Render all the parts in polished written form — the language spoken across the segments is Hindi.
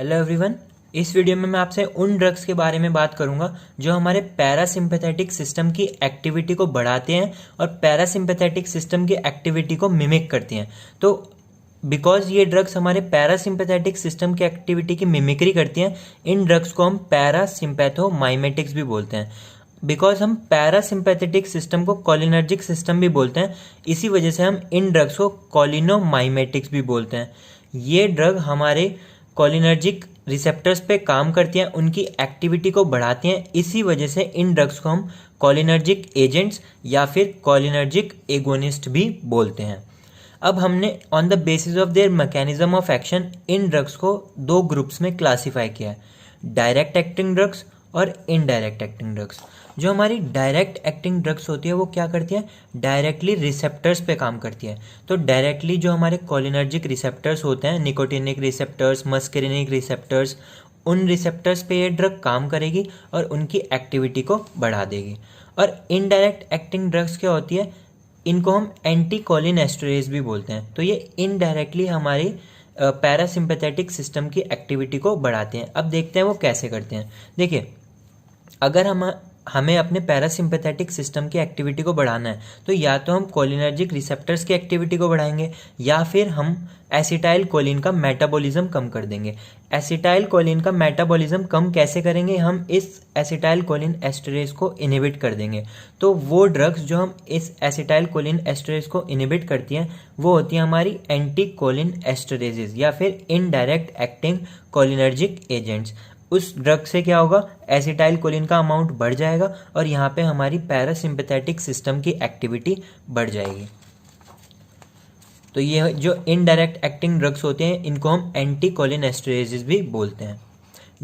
Hello everyone. इस वीडियो में मैं आपसे उन ड्रग्स के बारे में बात करूंगा जो हमारे पैरासिम्पैथेटिक सिस्टम की एक्टिविटी को बढ़ाते हैं और पैरासिम्पैथेटिक सिस्टम की एक्टिविटी को मिमिक करती हैं। तो बिकॉज ये ड्रग्स हमारे पैरासिम्पैथेटिक सिस्टम की एक्टिविटी की मिमिक्री करती हैं, इन ड्रग्स को हम पैरासिम्पैथोमाइमेटिक्स भी बोलते हैं। बिकॉज हम पैरासिम्पैथेटिक सिस्टम को कोलिनर्जिक सिस्टम भी बोलते हैं, इसी वजह से हम इन ड्रग्स को कोलिनोमाइमेटिक्स भी बोलते हैं। ये ड्रग हमारे कोलिनर्जिक रिसेप्टर्स पे काम करती हैं, उनकी एक्टिविटी को बढ़ाती हैं, इसी वजह से इन ड्रग्स को हम कोलिनर्जिक एजेंट्स या फिर कोलिनर्जिक एगोनिस्ट भी बोलते हैं। अब हमने on the basis of there mechanism of action in drugs को दो ग्रुप्स में क्लासीफाई किया है, डायरेक्ट एक्टिंग ड्रग्स और इनडायरेक्ट एक्टिंग ड्रग्स। जो हमारी डायरेक्ट एक्टिंग ड्रग्स होती है वो क्या करती है, डायरेक्टली रिसेप्टर्स पे काम करती है। तो डायरेक्टली जो हमारे कोलिनर्जिक रिसेप्टर्स होते हैं, निकोटिनिक रिसेप्टर्स, मस्करिनिक रिसेप्टर्स, उन रिसेप्टर्स पे ये ड्रग काम करेगी और उनकी एक्टिविटी को बढ़ा देगी। और इनडायरेक्ट एक्टिंग ड्रग्स क्या होती है, इनको हम एंटी कोलिनेस्टरेज भी बोलते हैं। तो ये इनडायरेक्टली हमारी पैरासिम्पैथेटिक सिस्टम की एक्टिविटी को बढ़ाते हैं। अब देखते हैं वो कैसे करते हैं। देखिए, अगर हमें अपने पैरासिम्पैथेटिक सिस्टम की एक्टिविटी को बढ़ाना है तो या तो हम कोलिनर्जिक रिसेप्टर्स की एक्टिविटी को बढ़ाएंगे या फिर हम एसिटाइल कोलिन का मेटाबॉलिज्म कम कर देंगे। एसिटाइल कोलिन का मेटाबॉलिज्म कम कैसे करेंगे, हम इस एसिटाइल कोलिन एस्टरेज को इनहिबिट कर देंगे। तो वो ड्रग्स जो हम इस एसिटाइल कोलिन एस्टरेज को इनहिबिट करती हैं वो होती है हमारी एंटी कोलिन एस्टरेजेस या फिर इनडायरेक्ट एक्टिंग कोलिनर्जिक एजेंट्स। उस ड्रग से क्या होगा, एसिटाइल कोलिन का अमाउंट बढ़ जाएगा और यहाँ पे हमारी पैरासिम्पैथेटिक सिस्टम की एक्टिविटी बढ़ जाएगी। तो ये जो इनडायरेक्ट एक्टिंग ड्रग्स होते हैं इनको हम एंटी कोलिनेस्टरेजेस भी बोलते हैं।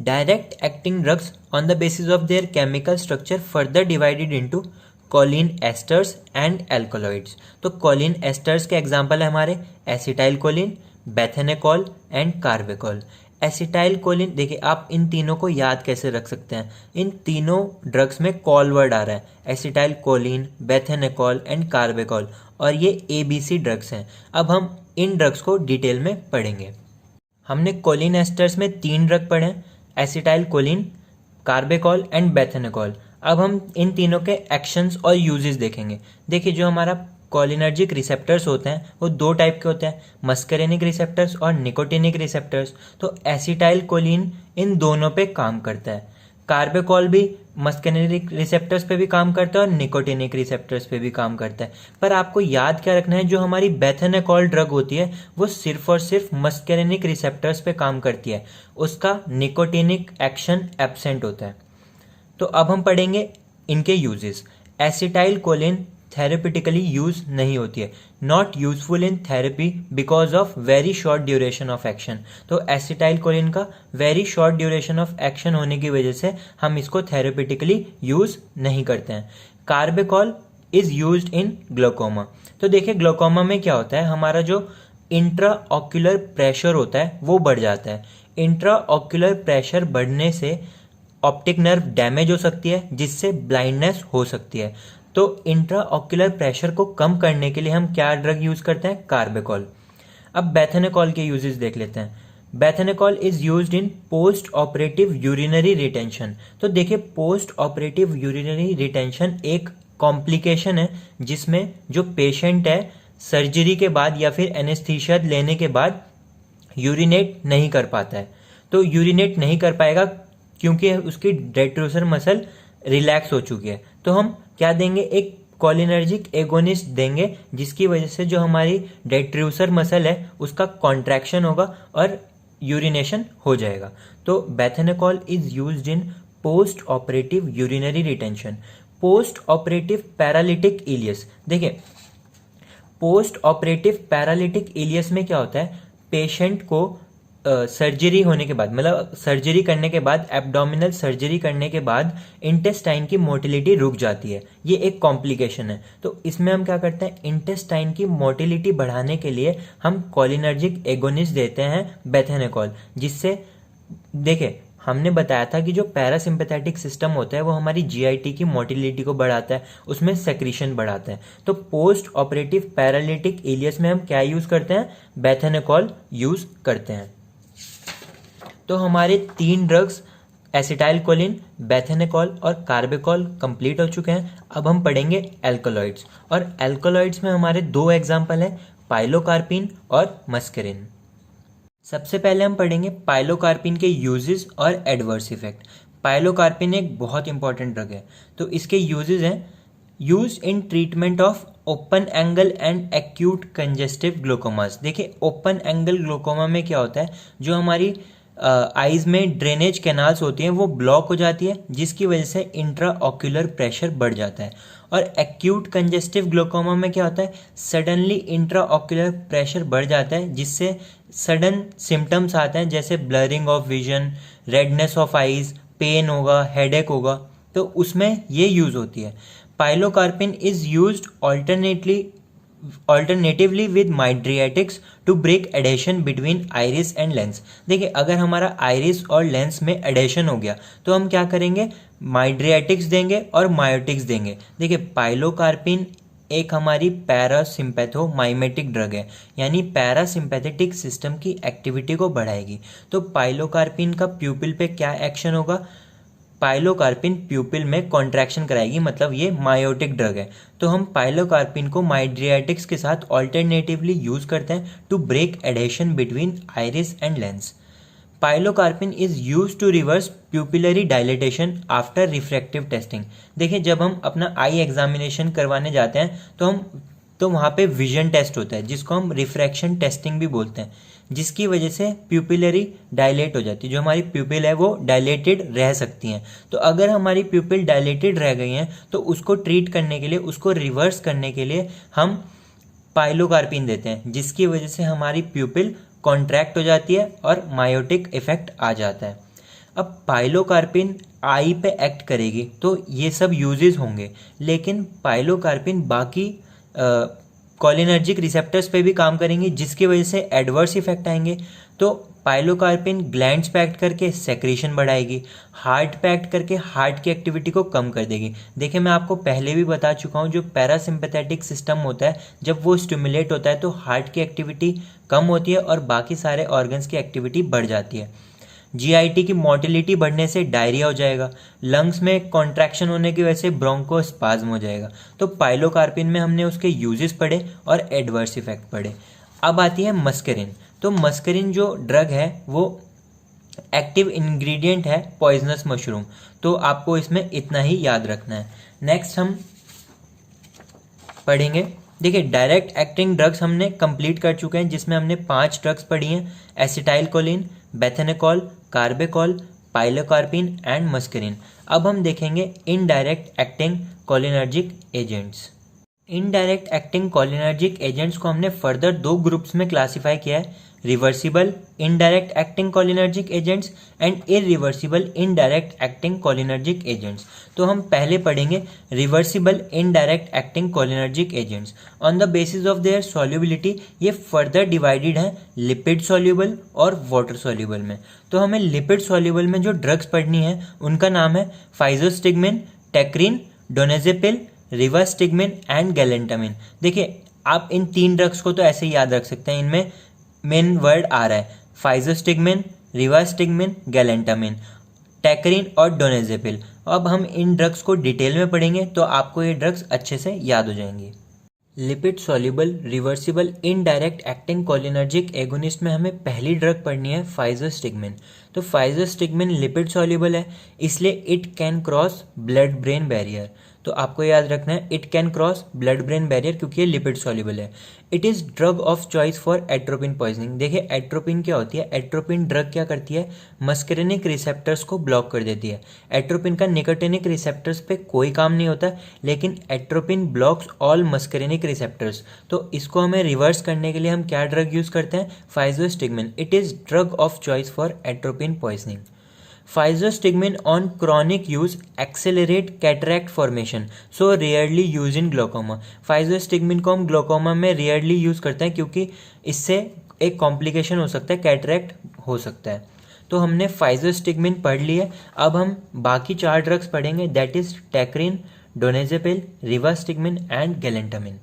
Direct acting drugs on the basis of their chemical structure further divided into choline esters and alkaloids. तो कोलिन एस्टर्स के एग्जांपल है हमारे acetyl choline, bethanechol and carbachol. Acetyl choline, देखिए आप इन तीनों को याद कैसे रख सकते हैं, इन तीनों ड्रग्स में कॉल वर्ड आ रहा है, एसिटाइल कोलिन, बेथेनेकॉल एंड कार्बेकॉल, और ये ABC ड्रग्स हैं। अब हम इन ड्रग्स को डिटेल में पढ़ेंगे। हमने कोलिन एस्टर्स में 3 ड्रग पढ़े, एसिटाइल कोलिन, कार्बेकॉल एंड बेथेनेकॉल। अब हम इन तीनों के एक्शंस और यूजेस देखेंगे। देखिए, जो हमारा कोलिनर्जिक रिसेप्टर्स होते हैं वो 2 टाइप के होते हैं, मस्करेनिक रिसेप्टर्स और निकोटिनिक रिसेप्टर्स। तो एसिटाइल कोलिन इन दोनों पे काम करता है, कार्बेकॉल भी मस्करेनिक रिसेप्टर्स पे भी काम करता है और निकोटिनिक रिसेप्टर्स पे भी काम करता है। पर आपको याद क्या रखना है, जो हमारी बेथेनेकॉल ड्रग होती है वो सिर्फ और सिर्फ मस्करेनिक रिसेप्टर्स पे काम करती है, उसका निकोटिनिक एक्शन एब्सेंट होता है। तो अब हम पढ़ेंगे इनके यूजेस। एसिटाइल कोलिन थेरेपिटिकली यूज नहीं होती है, not useful in therapy because of very short duration of action. तो एसिटाइल कोलिन का very short duration of action होने की वजह से हम इसको थेरेपिटिकली यूज नहीं करते हैं। कार्बेकॉल इज यूज्ड इन ग्लोकोमा। तो देखिए, ग्लोकोमा में क्या होता है, हमारा जो इंट्रा ऑक्यूलर प्रेशर होता है वो बढ़ जाता है। इंट्रा ऑक्यूलर प्रेशर बढ़ने से ऑप्टिक नर्व डैमेज हो सकती है जिससे ब्लाइंडनेस हो सकती है। तो इंट्रा ऑक्यूलर प्रेशर को कम करने के लिए हम क्या ड्रग यूज करते हैं, कार्बेकॉल। अब बेथेनेकॉल के यूजेस देख लेते हैं। Bethanechol is used in post operative urinary retention. तो देखिए, पोस्ट ऑपरेटिव यूरिनरी रिटेंशन एक कॉम्प्लिकेशन है जिसमें जो पेशेंट है सर्जरी के बाद या फिर एनेस्थीसिया लेने के बाद यूरिनेट नहीं कर पाता है। तो यूरिनेट नहीं कर पाएगा क्योंकि उसकी डेट्रूसर मसल रिलैक्स हो चुकी है। तो हम क्या देंगे, एक कोलिनर्जिक एगोनिस्ट देंगे जिसकी वजह से जो हमारी डेट्रूसर मसल है उसका कॉन्ट्रैक्शन होगा और यूरिनेशन हो जाएगा। तो bethanechol is used in post operative urinary retention. Post operative paralytic ileus. देखिए, पोस्ट ऑपरेटिव पैरालिटिक इलियस में क्या होता है, पेशेंट को सर्जरी होने के बाद, मतलब सर्जरी करने के बाद, एब्डोमिनल सर्जरी करने के बाद इंटेस्टाइन की मोटिलिटी रुक जाती है। ये एक कॉम्प्लिकेशन है। तो इसमें हम क्या करते हैं, इंटेस्टाइन की मोटिलिटी बढ़ाने के लिए हम कोलिनर्जिक एगोनिस्ट देते हैं बेथेनेकॉल, जिससे देखिए हमने बताया था कि जो पैरासिम्पैथेटिक सिस्टम होता है वो हमारी GIT की मोटिलिटी को बढ़ाता है, उसमें सेक्रीशन बढ़ाता है। तो पोस्ट ऑपरेटिव पैरालिटिक इलियस में हम क्या यूज करते हैं, बेथेनेकॉल यूज करते हैं। तो हमारे 3 ड्रग्स एसिटाइलकोलिन, बेथेनेकॉल और कार्बेकॉल कंप्लीट हो चुके हैं। अब हम पढ़ेंगे एल्कोलॉइड्स, और एल्कोलॉइड्स में हमारे 2 एग्जाम्पल हैं, पाइलोकार्पिन और मस्करिन। सबसे पहले हम पढ़ेंगे पाइलोकार्पिन के यूजेस और एडवर्स इफेक्ट। पाइलोकार्पिन एक बहुत इंपॉर्टेंट ड्रग है, तो इसके यूजेस हैं, use in treatment of open angle and acute congestive glaucomas. देखिए ओपन एंगल ग्लूकोमा में क्या होता है, जो हमारी आईज में ड्रेनेज कैनाल्स होती हैं वो ब्लॉक हो जाती है, जिसकी वजह से इंट्रा ऑक्यूलर प्रेशर बढ़ जाता है। और एक्यूट कंजेस्टिव ग्लूकोमा में क्या होता है, सडनली इंट्रा ऑक्यूलर प्रेशर बढ़ जाता है, जिससे सडन सिम्टम्स आते हैं, जैसे blurring of vision, redness of eyes, pain होगा, हेडेक होगा, तो उसमें ये यूज़ होती है। Pilocarpine is used alternatively with mydriatics to break adhesion between iris and lens. देखिए अगर हमारा आइरिस और लेंस में एडेशन हो गया तो हम क्या करेंगे, माइड्रियाटिक्स देंगे और मायोटिक्स देंगे। देखिए पाइलोकार्पिन एक हमारी पैरासिम्पैथोमाइमेटिक ड्रग है, यानी पैरासिम्पैथेटिक सिस्टम की एक्टिविटी को बढ़ाएगी। तो पाइलोकार्पिन का प्यूपिल पे क्या एक्शन होगा, पाइलोकार्पिन प्यूपिल में कॉन्ट्रैक्शन कराएगी, मतलब ये मायोटिक ड्रग है। तो हम पाइलोकार्पिन को माइड्रियाटिक्स के साथ ऑल्टरनेटिवली यूज करते हैं to break adhesion between iris and lens. Pilocarpine is use to reverse pupillary dilatation after refractive testing. देखिए जब हम अपना आई एग्जामिनेशन करवाने जाते हैं तो वहाँ पे विजन टेस्ट होता है, जिसको हम रिफ्रैक्शन टेस्टिंग भी बोलते हैं, जिसकी वजह से प्यूपिलरी डायलेट हो जाती है, जो हमारी प्यूपिल है वो डायलेटेड रह सकती हैं। तो अगर हमारी प्यूपिल डायलेटेड रह गई हैं तो उसको ट्रीट करने के लिए, उसको रिवर्स करने के लिए हम पाइलोकार्पिन देते हैं, जिसकी वजह से हमारी प्यूपिल कॉन्ट्रैक्ट हो जाती है और मायोटिक इफेक्ट आ जाता है। अब पाइलोकार्पिन आई पे एक्ट करेगी तो ये सब यूजेस होंगे, लेकिन पाइलोकार्पिन बाकी कोलिनर्जिक रिसेप्टर्स पे भी काम करेंगे, जिसकी वजह से एडवर्स इफेक्ट आएंगे। तो पाइलोकार्पिन ग्लैंड्स पे एक्ट करके सेक्रेशन बढ़ाएगी, हार्ट पे एक्ट करके हार्ट की एक्टिविटी को कम कर देगी। देखिए मैं आपको पहले भी बता चुका हूँ, जो पैरासिम्पैथेटिक सिस्टम होता है जब वो स्टिमुलेट होता है तो हार्ट की एक्टिविटी कम होती है और बाकी सारे ऑर्गन्स की एक्टिविटी बढ़ जाती है। जीआईटी की मोटिलिटी बढ़ने से डायरिया हो जाएगा, लंग्स में कॉन्ट्रैक्शन होने की वजह से ब्रोंकोस्पाज्म हो जाएगा। तो पाइलोकार्पिन में हमने उसके यूजेस पढ़े और एडवर्स इफेक्ट पढ़े। अब आती है मस्करिन। तो मस्करिन जो ड्रग है वो एक्टिव इंग्रेडिएंट है पॉइजनस मशरूम, तो आपको इसमें इतना ही याद रखना है। नेक्स्ट हम पढ़ेंगे, देखिए डायरेक्ट एक्टिंग ड्रग्स हमने कंप्लीट कर चुके हैं, जिसमें हमने 5 ड्रग्स पढ़ी हैं, एसिटाइलकोलिन, बेथेनेकॉल, कार्बेकॉल, पाइलोकार्पिन एंड मस्करिन। अब हम देखेंगे indirect acting cholinergic agents. Indirect acting cholinergic agents को हमने फर्दर 2 ग्रुप्स में क्लासिफाई किया है, reversible indirect acting cholinergic agents and irreversible indirect acting cholinergic agents. तो हम पहले पढ़ेंगे reversible indirect acting cholinergic agents. On the basis of there solubility ये फर्दर डिवाइडेड है लिपिड सॉल्युबल और वाटर सॉल्युबल में। तो हमें लिपिड सॉल्युबल में जो ड्रग्स पढ़नी है उनका नाम है फाइजोस्टिगमिन, टेक्रिन, डोनाजेपिल, रिवास्टिगमिन एंड गैलेंटामिन। देखिए आप इन 3 ड्रग्स को तो ऐसे ही याद रख सकते हैं, इनमें मेन वर्ड आ रहा है फाइजोस्टिगमिन, रिवास्टिगमिन, गैलेंटामिन, टेक्रिन और डोनाजेपिल। अब हम इन ड्रग्स को डिटेल में पढ़ेंगे तो आपको ये ड्रग्स अच्छे से याद हो जाएंगी। Lipid soluble reversible indirect acting cholinergic agonist में हमें पहली ड्रग पढ़नी है फाइजोस्टिगमिन। तो फाइजोस्टिगमिन लिपिड सॉल्युबल है, इसलिए it can cross blood brain barrier. तो आपको याद रखना है it can cross blood brain barrier, क्योंकि ये लिपिड सॉल्युबल है। It is drug of choice for atropine poisoning. देखिए एट्रोपिन क्या होती है, एट्रोपिन ड्रग क्या करती है, मस्करिनिक रिसेप्टर्स को ब्लॉक कर देती है। एट्रोपिन का निकोटिनिक रिसेप्टर्स पे कोई काम नहीं होता, लेकिन atropine blocks all muscarinic receptors. तो इसको हमें रिवर्स करने के लिए हम क्या ड्रग यूज करते हैं, physostigmine. It is drug of choice for atropine poisoning. Physostigmine on chronic use accelerate cataract formation, so rarely used in glaucoma। फाइजोस्टिगमिन को हम ग्लोकोमा में रेयरली यूज़ करते हैं क्योंकि इससे एक कॉम्प्लिकेशन हो सकता है, कैटरैक्ट हो सकता है। तो हमने फाइजोस्टिगमिन पढ़ ली है। अब हम बाकी 4 ड्रग्स पढ़ेंगे, दैट इज टेक्रिन, डोनाजेपिल, रिवास्टिगमिन एंड गैलेंटामिन।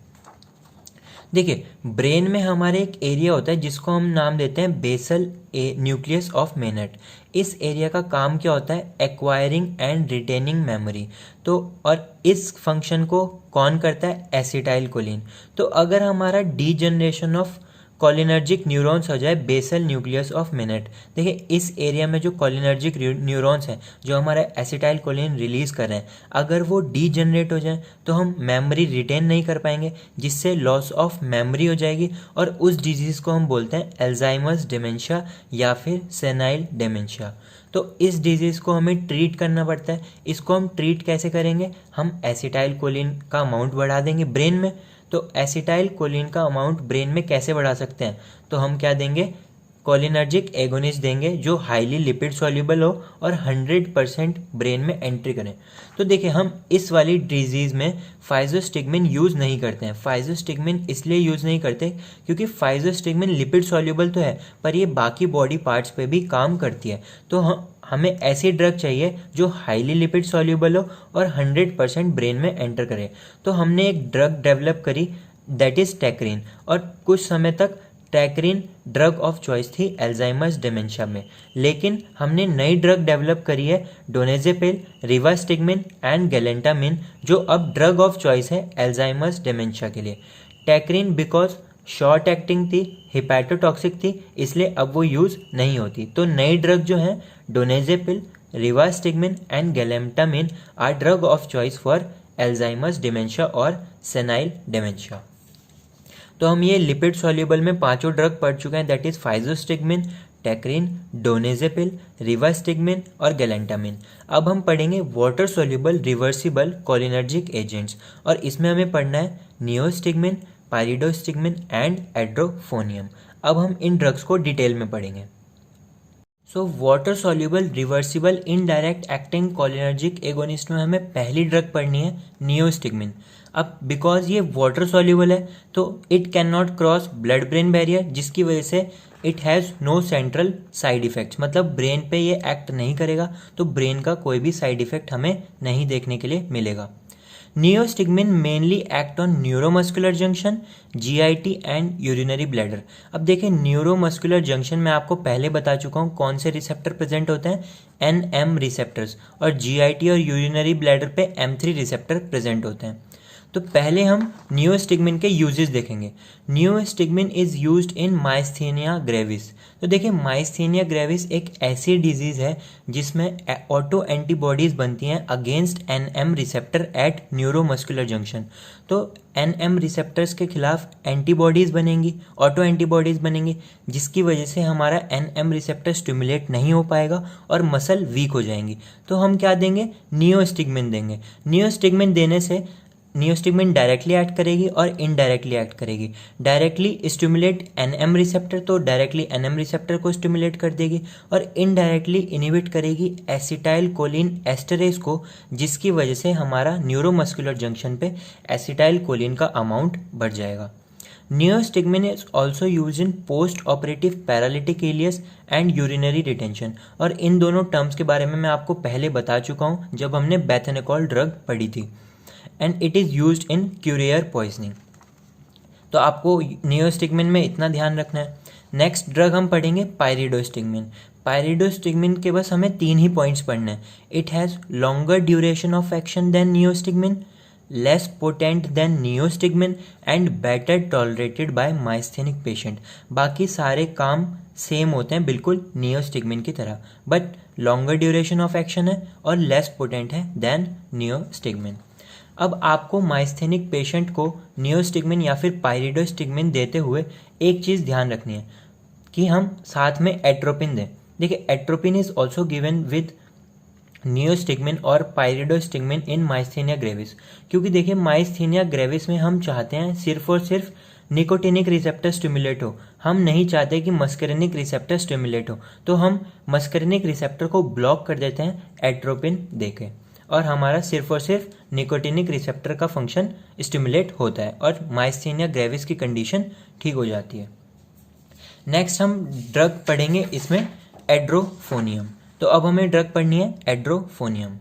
देखिए, ब्रेन में हमारे एक एरिया होता है जिसको हम नाम देते हैं बेसल न्यूक्लियस ऑफ मेनट। इस एरिया का काम क्या होता है? Acquiring and retaining memory. तो और इस फंक्शन को कौन करता है? Acetyl choline. तो अगर हमारा डीजनरेशन ऑफ कोलिनर्जिक न्यूरॉन्स हो जाए बेसल न्यूक्लियस ऑफ मेनट, देखिए इस एरिया में जो कोलिनर्जिक न्यूरॉन्स हैं जो हमारा एसिटाइल कोलिन रिलीज कर रहे हैं, अगर वो डीजनरेट हो जाए तो हम मेमोरी रिटेन नहीं कर पाएंगे, जिससे लॉस ऑफ मेमोरी हो जाएगी और उस डिजीज़ को हम बोलते हैं अल्जाइमर्स डिमेंशिया या फिर सेनाइल डिमेंशिया। तो इस डिजीज़ को हमें ट्रीट करना पड़ता है। इसको हम ट्रीट कैसे करेंगे? हम एसिटाइल कोलिन का अमाउंट बढ़ा देंगे ब्रेन में। तो एसिटाइल कोलिन का अमाउंट ब्रेन में कैसे बढ़ा सकते हैं? तो हम क्या देंगे? कोलिनर्जिक एगोनिस्ट देंगे जो हाईली लिपिड सॉल्युबल हो और 100% ब्रेन में एंट्री करें। तो देखिए, हम इस वाली डिजीज़ में फाइजोस्टिग्मिन यूज़ नहीं करते हैं। फाइजोस्टिग्मिन इसलिए यूज़ नहीं करते क्योंकि फाइजोस्टिग्मिन लिपिड सॉल्युबल तो है, पर ये बाकी बॉडी पार्ट्स पे भी काम करती है। तो हमें ऐसी ड्रग चाहिए जो हाईली लिपिड सॉल्युबल हो और 100% ब्रेन में एंटर करे। तो हमने एक ड्रग डेवलप करी, दैट इज़ टैक्रीन, और कुछ समय तक टैक्रीन ड्रग ऑफ चॉइस थी अल्जाइमर्स डिमेंशिया में। लेकिन हमने नई ड्रग डेवलप करी है डोनेजेपिल, रिवास्टिग्मिन एंड गैलेंटामिन, जो अब ड्रग ऑफ चॉइस है अल्जाइमर्स डिमेंशिया के लिए। टैक्रीन बिकॉज शॉर्ट एक्टिंग थी, हिपैटोटॉक्सिक थी, इसलिए अब वो यूज़ नहीं होती। तो नई ड्रग जो है donepezil, rivastigmine and galantamine are drug of choice for Alzheimer's dementia और सेनाइल डिमेंशिया। तो हम ये लिपिड सॉल्युबल में पांचों ड्रग पढ़ चुके हैं, दैट इज फाइजोस्टिग्मिन, टैक्रीन, डोनेजेपिल, रिवास्टिग्मिन और गैलेंटामिन। अब हम पढ़ेंगे water soluble reversible cholinergic agents, और इसमें हमें पढ़ना है नियोस्टिग्मिन, पाइरिडोस्टिग्मिन एंड एड्रोफोनियम। अब हम इन ड्रग्स को डिटेल में पढ़ेंगे। So water soluble reversible indirect acting cholinergic agonist में हमें पहली ड्रग पढ़नी है नियोस्टिग्मिन। अब बिकॉज ये वाटर सॉल्युबल है तो it can not cross blood brain barrier, जिसकी वजह से it has no central side effects, मतलब ब्रेन पे ये एक्ट नहीं करेगा, तो ब्रेन का कोई भी साइड इफेक्ट हमें नहीं देखने के लिए मिलेगा। Neostigmine mainly act on neuromuscular junction, GIT and urinary bladder. अब देखें, न्यूरोमस्कुलर जंक्शन में आपको पहले बता चुका हूँ कौन से रिसेप्टर प्रेजेंट होते हैं, एनएम रिसेप्टर्स, और जीआईटी और यूरिनरी ब्लैडर पे एम3 रिसेप्टर प्रेजेंट होते हैं। तो पहले हम नियोस्टिग्मिन के यूजेस देखेंगे। Neostigmine is used in myasthenia gravis. तो देखिए, माइस्थेनिया ग्रेविस एक ऐसी डिजीज है जिसमें ऑटो एंटीबॉडीज बनती हैं against NM receptor at neuromuscular junction. तो एनएम रिसेप्टर्स के खिलाफ एंटीबॉडीज बनेंगी, ऑटो एंटीबॉडीज बनेंगी, जिसकी वजह से हमारा एनएम रिसेप्टर स्टिमुलेट नहीं हो पाएगा और मसल वीक हो जाएंगी। तो हम क्या देंगे? नियोस्टिग्मिन देंगे। नियोस्टिग्मिन देने से नियोस्टिग्मिन डायरेक्टली एक्ट करेगी और इनडायरेक्टली एक्ट करेगी। डायरेक्टली स्टिमुलेट एनएम रिसेप्टर, तो डायरेक्टली एनएम रिसेप्टर को स्टिमुलेट कर देगी, और इनडायरेक्टली इनहिबिट करेगी एसिटाइल कोलिन एस्टरेज को, जिसकी वजह से हमारा न्यूरोमस्कुलर जंक्शन पे एसिटाइल कोलिन का अमाउंट बढ़ जाएगा। Neostigmine is also use in post operative paralytic ileus and urinary retention, और इन दोनों टर्म्स के बारे में मैं आपको पहले बता चुका हूँ जब हमने बेथेनेकॉल ड्रग पढ़ी थी। And it is used in curare poisoning. तो आपको नियोस्टिग्मिन में इतना ध्यान रखना है। नेक्स्ट ड्रग हम पढ़ेंगे पाइरिडोस्टिग्मिन। पाइरिडोस्टिग्मिन के बस हमें 3 ही पॉइंट्स पढ़ने हैं। It has longer duration of action than neostigmine, less potent than neostigmine and better tolerated by myasthenic patient. बाकी सारे काम सेम होते हैं बिल्कुल नियोस्टिग्मिन की तरह, but longer duration of action है और लेस पोटेंट है देन नियोस्टिग्मिन। अब आपको माइस्थेनिक पेशेंट को नियोस्टिग्मिन या फिर पाइरिडोस्टिग्मिन देते हुए एक चीज़ ध्यान रखनी है कि हम साथ में एट्रोपिन दें। देखिए, atropine is also given with neostigmine और पाइरिडोस्टिग्मिन इन माइस्थेनिया ग्रेविस, क्योंकि देखिए माइस्थेनिया ग्रेविस में हम चाहते हैं सिर्फ और सिर्फ निकोटिनिक रिसेप्टर स्टिमुलेट हो, हम नहीं चाहते कि मस्करिनिक रिसेप्टर स्टिमुलेट हो। तो हम मस्करिनिक रिसेप्टर को ब्लॉक कर देते हैं एट्रोपिन देके, और हमारा सिर्फ और सिर्फ निकोटिनिक रिसेप्टर का फंक्शन स्टिमुलेट होता है और माइस्थेनिया ग्रेविस की कंडीशन ठीक हो जाती है। नेक्स्ट हम ड्रग पढ़ेंगे इसमें एड्रोफोनियम। तो अब हमें ड्रग पढ़नी है एड्रोफोनियम।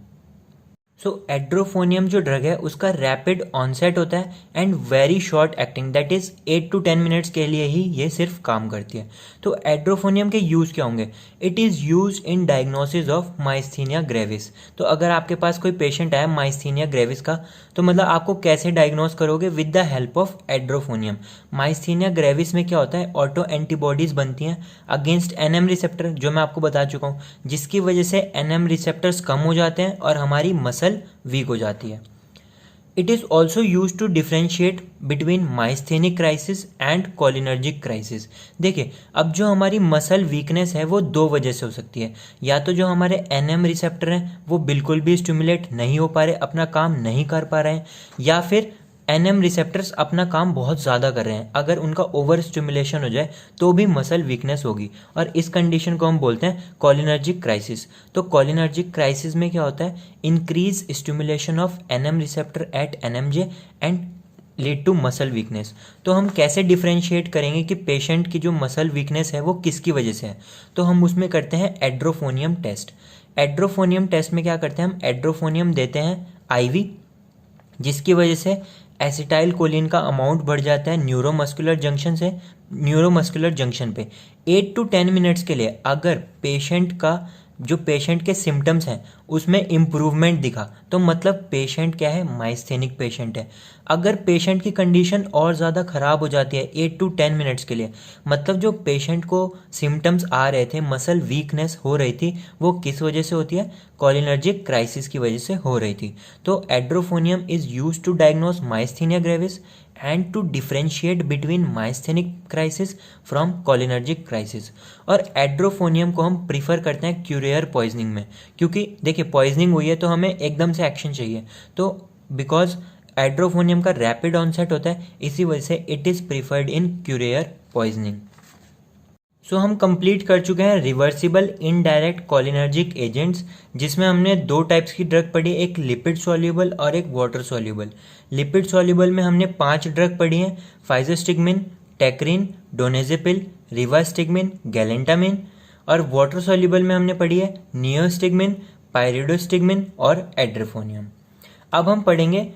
सो एड्रोफोनियम जो ड्रग है उसका रैपिड ऑनसेट होता है and very short acting, that is 8 to 10 minutes के लिए ही ये सिर्फ काम करती है। तो एड्रोफोनियम के यूज़ क्या होंगे? It is use in diagnosis of myasthenia gravis. तो अगर आपके पास कोई पेशेंट आया माइस्थीनिया ग्रेविस का, तो मतलब आपको कैसे डायग्नोस करोगे? With the help of edrophonium. Myasthenia gravis में क्या होता है? ऑटो एंटीबॉडीज बनती हैं अगेंस्ट एनएम रिसेप्टर, जो मैं आपको बता चुका हूँ, जिसकी वजह से एनएम रिसेप्टर्स कम हो जाते हैं और हमारी मसल वीक हो जाती है। It is also use to differentiate between myasthenic crisis and cholinergic crisis. देखिए, अब जो हमारी मसल वीकनेस है वो दो वजह से हो सकती है। या तो जो हमारे एनएम रिसेप्टर हैं वो बिल्कुल भी स्टिमुलेट नहीं हो पा रहे, अपना काम नहीं कर पा रहे हैं, या फिर एनएम रिसेप्टर्स अपना काम बहुत ज़्यादा कर रहे हैं। अगर उनका ओवर स्टिमुलेशन हो जाए तो भी मसल वीकनेस होगी, और इस कंडीशन को हम बोलते हैं कोलिनर्जिक क्राइसिस। तो कोलिनर्जिक क्राइसिस में क्या होता है? Increase stimulation of NM receptor at NMJ and lead to muscle weakness. तो हम कैसे डिफ्रेंशिएट करेंगे कि पेशेंट की जो मसल वीकनेस है वो किसकी वजह से है? तो हम उसमें करते हैं एड्रोफोनियम टेस्ट। एड्रोफोनियम टेस्ट में क्या करते हैं? हम एड्रोफोनियम देते हैं आईवी, जिसकी वजह से एसिटाइल कोलिन का अमाउंट बढ़ जाता है न्यूरोमस्कुलर जंक्शन पे 8 to 10 मिनट्स के लिए। अगर पेशेंट के सिम्टम्स हैं उसमें इम्प्रूवमेंट दिखा तो मतलब पेशेंट क्या है? माइस्थेनिक पेशेंट है। अगर पेशेंट की कंडीशन और ज़्यादा ख़राब हो जाती है 8 to 10 मिनट्स के लिए, मतलब जो पेशेंट को सिम्टम्स आ रहे थे, मसल वीकनेस हो रही थी, वो किस वजह से होती है? कोलिनर्जिक क्राइसिस की वजह से हो रही थी। तो edrophonium is use to diagnose myasthenia gravis and to differentiate between myasthenic crisis from cholinergic crisis. और एड्रोफोनियम को हम प्रीफर करते हैं क्यूरियर पॉइजनिंग में, क्योंकि देखिए पॉइजनिंग हुई है तो हमें एकदम से एक्शन चाहिए। तो बिकॉज एड्रोफोनियम का रैपिड ऑनसेट होता है, इसी वजह से it is preferred in curare poisoning. So हम कंप्लीट कर चुके हैं रिवर्सिबल इनडायरेक्ट कोलिनर्जिक एजेंट्स, जिसमें हमने दो टाइप्स की ड्रग पढ़ी, एक लिपिड सॉल्युबल और एक वाटर सॉल्युबल। लिपिड सॉल्युबल में हमने 5 ड्रग पढ़ी हैं: फाइजोस्टिगमिन, टेक्रिन, डोनेजेपिल, रिवास्टिगमिन, गैलेंटामिन। और वाटर सॉल्युबल में हमने पढ़ी है नियोस्टिगमिन, पायरिडोस्टिगमिन और एड्रोफोनियम। अब हम पढ़ेंगे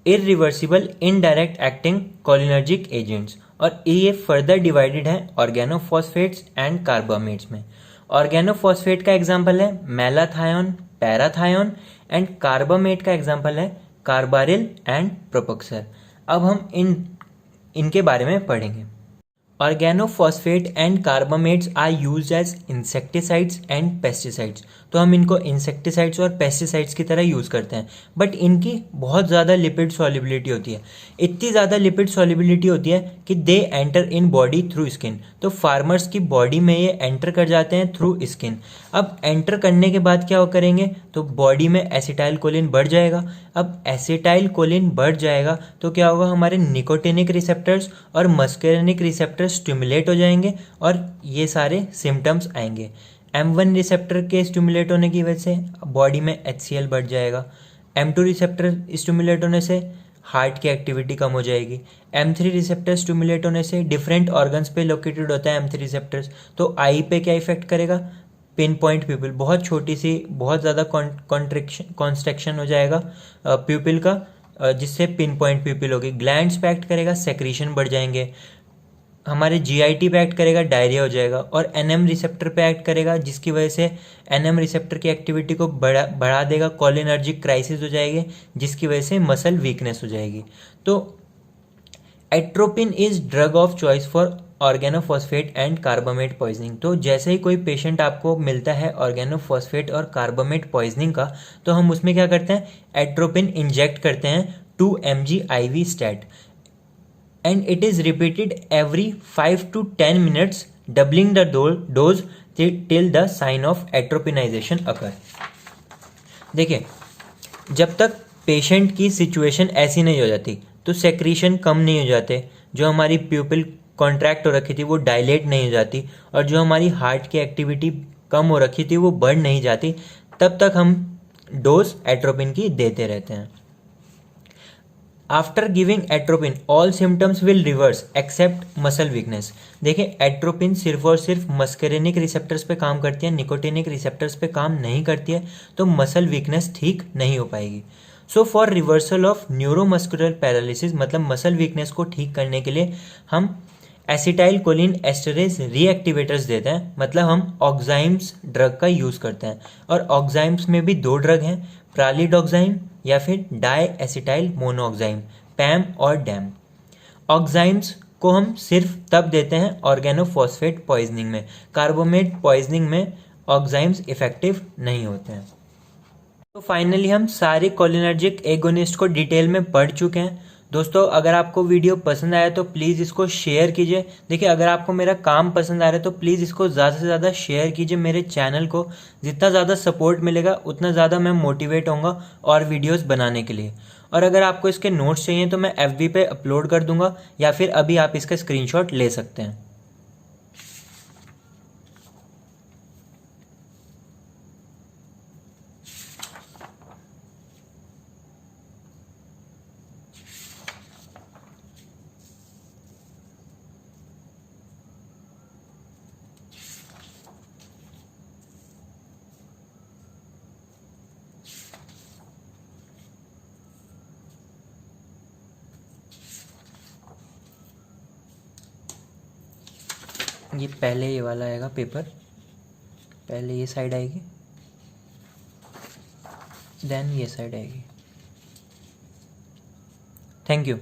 irreversible indirect acting cholinergic agents, और ये फर्दर डिवाइडेड है ऑर्गेनोफॉस्फेट्स एंड कार्बामेट्स में। ऑर्गेनोफॉस्फेट का एग्जांपल है मैलाथायोन, पैराथायोन, एंड कार्बामेट का एग्जांपल है कार्बारिल एंड प्रोपक्सर। अब हम इनके बारे में पढ़ेंगे। Organophosphate and carbamates are used as insecticides and pesticides. तो हम इनको इंसेक्टिसाइड्स और पेस्टिसाइड्स की तरह यूज़ करते हैं, बट इनकी बहुत ज़्यादा लिपिड सॉल्युबिलिटी होती है। इतनी ज़्यादा लिपिड सॉल्युबिलिटी होती है कि they enter in body through skin. तो फार्मर्स की बॉडी में ये एंटर कर जाते हैं थ्रू स्किन। अब एंटर करने के बाद क्या करेंगे? तो बॉडी में एसिटाइल कोलिन बढ़ जाएगा। अब एसिटाइल कोलिन बढ़ जाएगा तो क्या होगा? हमारे निकोटिनिक रिसेप्टर्स और मस्करेनिक रिसेप्टर्स स्टिमुलेट हो जाएंगे और ये सारे सिम्टम्स आएंगे। M1 रिसेप्टर के स्टिमुलेट होने की वजह से बॉडी में HCl बढ़ जाएगा। M2 रिसेप्टर स्टिमुलेट होने से हार्ट की एक्टिविटी कम हो जाएगी। M3 रिसेप्टर स्टिमुलेट होने से डिफरेंट ऑर्गन्स पे लोकेटेड होता है M3 रिसेप्टर्स, तो आई पे क्या इफेक्ट करेगा? पिन पॉइंट प्यूपिल, बहुत छोटी सी, बहुत ज़्यादा कॉन्स्ट्रक्शन हो जाएगा प्यूपिल का, जिससे पिन पॉइंट प्यूपिल होगी। ग्लैंड्स पे एक्ट करेगा, सेक्रीशन बढ़ जाएंगे। हमारे GIT पे एक्ट करेगा, डायरिया हो जाएगा। और NM रिसेप्टर पे एक्ट करेगा, जिसकी वजह से NM रिसेप्टर की एक्टिविटी को बढ़ा देगा, कोलिनर्जिक क्राइसिस हो जाएगी, जिसकी वजह से मसल वीकनेस हो जाएगी। तो atropine is drug of choice for organophosphate and carbamate poisoning. तो जैसे ही कोई पेशेंट आपको मिलता है ऑर्गेनोफॉस्फेट और कार्बामेट पॉइजनिंग का, तो हम उसमें क्या करते हैं? एट्रोपिन इंजेक्ट करते हैं 2 mg IV stat, and it is repeated every 5 to 10 minutes, doubling the dose till the sign of atropinization occur। देखिए, जब तक पेशेंट की सिचुएशन ऐसी नहीं हो जाती तो सेक्रीशन कम नहीं हो जाते, जो हमारी प्यूपिल कॉन्ट्रैक्ट हो रखी थी वो डायलेट नहीं हो जाती, और जो हमारी हार्ट की एक्टिविटी कम हो रखी थी वो बढ़ नहीं जाती, तब तक हम डोज एट्रोपिन की देते रहते हैं। After giving atropine all symptoms will reverse except muscle weakness. देखिए एट्रोपिन सिर्फ और सिर्फ मस्करेनिक रिसेप्टर्स पे काम करती है, निकोटिनिक रिसेप्टर्स पे काम नहीं करती है, तो मसल वीकनेस ठीक नहीं हो पाएगी। So for reversal of neuromuscular paralysis, मतलब मसल वीकनेस को ठीक करने के लिए हम एसिटाइल कोलिन एस्टरेज रीएक्टिवेटर्स देते हैं, मतलब हम ऑक्साइम्स ड्रग का यूज़ करते हैं। और ऑक्साइम्स में भी दो ड्रग हैं, प्रालिडोक्साइम या फिर डाई एसिटाइल मोनोऑक्साइम, पैम और डैम। ऑक्साइम्स को हम सिर्फ तब देते हैं ऑर्गेनोफॉस्फेट पॉइजनिंग में, कार्बोमेट पॉइजनिंग में ऑक्साइम्स इफेक्टिव नहीं होते हैं। तो फाइनली हम सारे कोलिनर्जिक एगोनिस्ट को डिटेल में पढ़ चुके हैं। दोस्तों अगर आपको वीडियो पसंद आया तो प्लीज़ इसको शेयर कीजिए। देखिए अगर आपको मेरा काम पसंद आ रहा है तो प्लीज़ इसको ज़्यादा से ज़्यादा शेयर कीजिए मेरे चैनल को। जितना ज़्यादा सपोर्ट मिलेगा उतना ज़्यादा मैं मोटिवेट होऊंगा और वीडियोस बनाने के लिए। और अगर आपको इसके नोट्स चाहिए तो मैं FB पे अपलोड कर दूंगा, या फिर अभी आप इसका स्क्रीनशॉट ले सकते हैं। ये पहले ये वाला आएगा पेपर, पहले ये साइड आएगी, देन ये साइड आएगी। Thank you.